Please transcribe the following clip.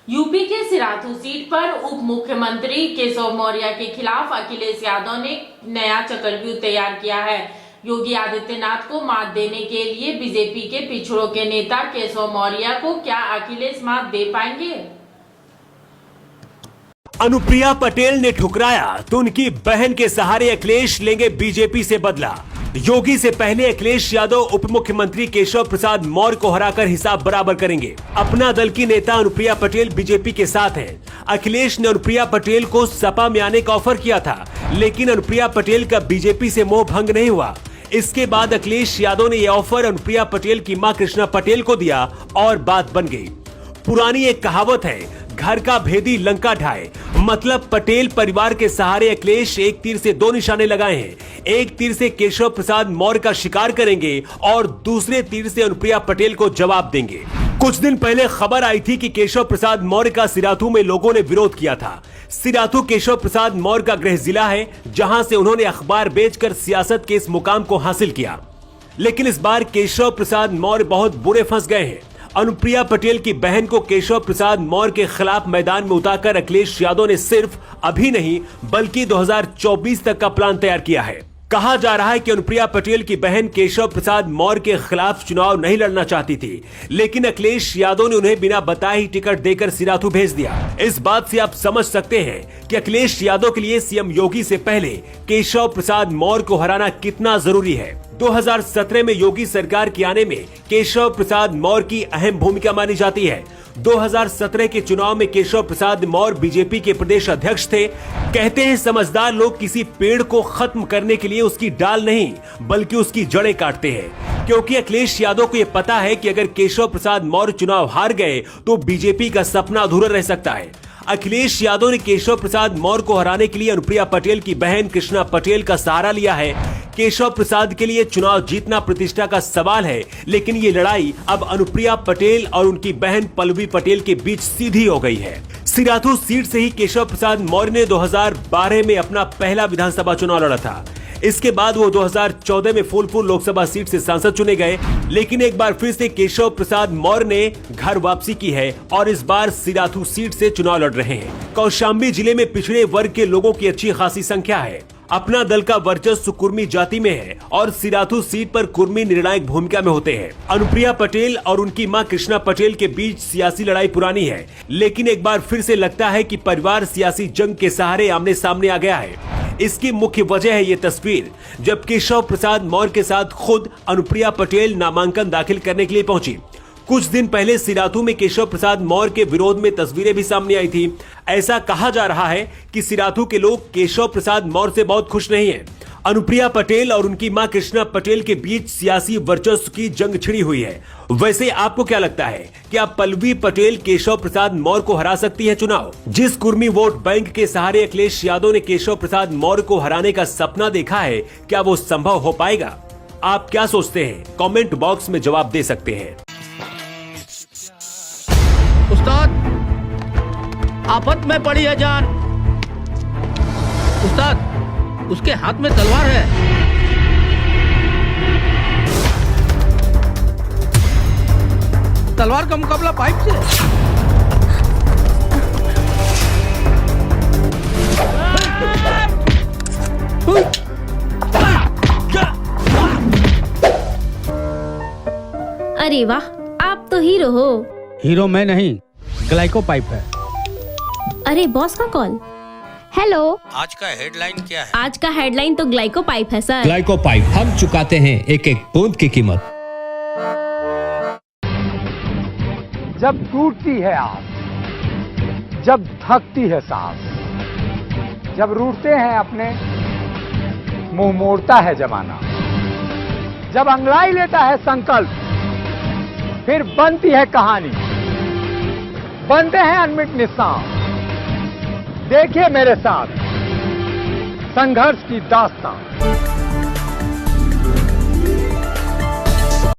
UP के Sirathu seat पर उप मुख्यमंत्री केशव मौर्य के खिलाफ अखिलेश यादव ने नया चक्रव्यूह तैयार किया है। योगी आदित्यनाथ को मात देने के लिए बीजेपी के पिछड़ों के नेता केशव मौर्य को क्या अखिलेश मात दे पाएंगे? अनुप्रिया पटेल ने ठुकराया तो उनकी बहन के सहारे अखिलेश लेंगे बीजेपी से बदला। योगी से पहले अखिलेश यादव उप मुख्यमंत्री केशव प्रसाद मौर्य को हराकर हिसाब बराबर करेंगे। अपना दल की नेता अनुप्रिया पटेल बीजेपी के साथ हैं। अखिलेश ने अनुप्रिया पटेल को सपा में आने का ऑफर किया था, लेकिन अनुप्रिया पटेल का बीजेपी से मोह भंग नहीं हुआ। इसके बाद अखिलेश यादव ने यह ऑफर अनुप्रिया पटेल की मां कृष्णा पटेल को दिया और बात बन गई। पुरानी एक कहावत है, घर का भेदी लंका ढाए। मतलब पटेल परिवार के सहारे अखिलेश एक तीर से दो निशाने लगाए हैं। एक तीर से केशव प्रसाद मौर्य का शिकार करेंगे और दूसरे तीर से अनुप्रिया पटेल को जवाब देंगे। कुछ दिन पहले खबर आई थी कि केशव प्रसाद मौर्य का सिराथू में लोगों ने विरोध किया था। सिराथू केशव प्रसाद मौर्य का गृह जिला है, जहां से उन्होंने अखबार बेचकर सियासत के इस मुकाम को हासिल किया। लेकिन इस बार केशव प्रसाद मौर्य बहुत बुरे फंस गए हैं। अनुप्रिया पटेल की बहन को केशव प्रसाद मौर्य के खिलाफ मैदान में उतारकर अखिलेश यादव ने सिर्फ अभी नहीं बल्कि 2024 तक का प्लान तैयार किया है। कहा जा रहा है कि अनुप्रिया पटेल की बहन केशव प्रसाद मौर्य के खिलाफ चुनाव नहीं लड़ना चाहती थी, लेकिन अखिलेश यादव ने उन्हें बिना बताए ही टिकट देकर सिराथू भेज दिया। इस बात से आप समझ सकते हैं कि अखिलेश यादव के लिए सीएम योगी से पहले केशव प्रसाद मौर्य को हराना कितना जरूरी है। 2017 में योगी सरकार के आने में केशव प्रसाद मौर्य की अहम भूमिका मानी जाती है। 2017 के चुनाव में केशव प्रसाद मौर्य बीजेपी के प्रदेश अध्यक्ष थे। कहते हैं समझदार लोग किसी पेड़ को खत्म करने के लिए उसकी डाल नहीं बल्कि उसकी जड़ें काटते हैं, क्योंकि अखिलेश यादव को यह पता है कि अगर केशव प्रसाद मौर्य चुनाव हार गए तो बीजेपी का सपना अधूरा रह सकता है। अखिलेश यादव ने केशव प्रसाद मौर्य को हराने के लिए अनुप्रिया पटेल की बहन कृष्णा पटेल का सहारा लिया है। केशव प्रसाद के लिए चुनाव जीतना प्रतिष्ठा का सवाल है, लेकिन ये लड़ाई अब अनुप्रिया पटेल और उनकी बहन पल्लवी पटेल के बीच सीधी हो गई है। सिराथू सीट से ही केशव प्रसाद मौर्य ने 2012 में अपना पहला विधानसभा चुनाव लड़ा था। इसके बाद वो 2014 में फूलपुर लोकसभा सीट से सांसद चुने गए, लेकिन एक बार फिर से केशव प्रसाद मौर्य ने घर वापसी की है और इस बार सिराथू सीट से चुनाव लड़ रहे हैं। कौशाम्बी जिले में पिछड़े वर्ग के लोगों की अच्छी खासी संख्या है। अपना दल का वर्चस्व कुर्मी जाति में है और सिराथू सीट पर कुर्मी निर्णायक भूमिका में होते हैं। अनुप्रिया पटेल और उनकी मां कृष्णा पटेल के बीच सियासी लड़ाई पुरानी है, लेकिन एक बार फिर से लगता है कि परिवार सियासी जंग के सहारे आमने सामने आ गया है। इसकी मुख्य वजह है ये तस्वीर, जब केशव प्रसाद मौर्य के साथ खुद अनुप्रिया पटेल नामांकन दाखिल करने के लिए पहुंची। कुछ दिन पहले सिराथू में केशव प्रसाद मौर्य के विरोध में तस्वीरें भी सामने आई थी। ऐसा कहा जा रहा है कि सिराथू के लोग केशव प्रसाद मौर्य से बहुत खुश नहीं हैं। अनुप्रिया पटेल और उनकी मां कृष्णा पटेल के बीच सियासी वर्चस्व की जंग छिड़ी हुई है। वैसे आपको क्या लगता है, क्या पल्लवी पटेल केशव प्रसाद मौर्य को हरा सकती है चुनाव? जिस कुर्मी वोट बैंक के सहारे अखिलेश यादव ने केशव प्रसाद मौर्य को हराने का सपना देखा है, क्या वो संभव हो पाएगा? आप क्या सोचते हैं? कमेंट बॉक्स में जवाब दे सकते हैं। उस्ताद, आफत में पड़ी है जान। उस्ताद, उसके हाथ में तलवार है। तलवार का मुकाबला पाइप से। अरे वाह, आप तो हीरो हो। हीरो मैं नहीं, ग्लाइको पाइप है। अरे बॉस का कॉल। हेलो, आज का हेडलाइन क्या है? आज का हेडलाइन तो ग्लाइको पाइप है सर। ग्लाइको पाइप, हम चुकाते हैं एक एक बूंद की कीमत। जब टूटती है आस, जब थकती है सांस, जब रूठते हैं अपने, मुंह मोड़ता है जमाना, जब अंगड़ाई लेता है संकल्प, फिर बनती है कहानी, बनते हैं अनमिट निशान। देखिए मेरे साथ संघर्ष की दास्तां।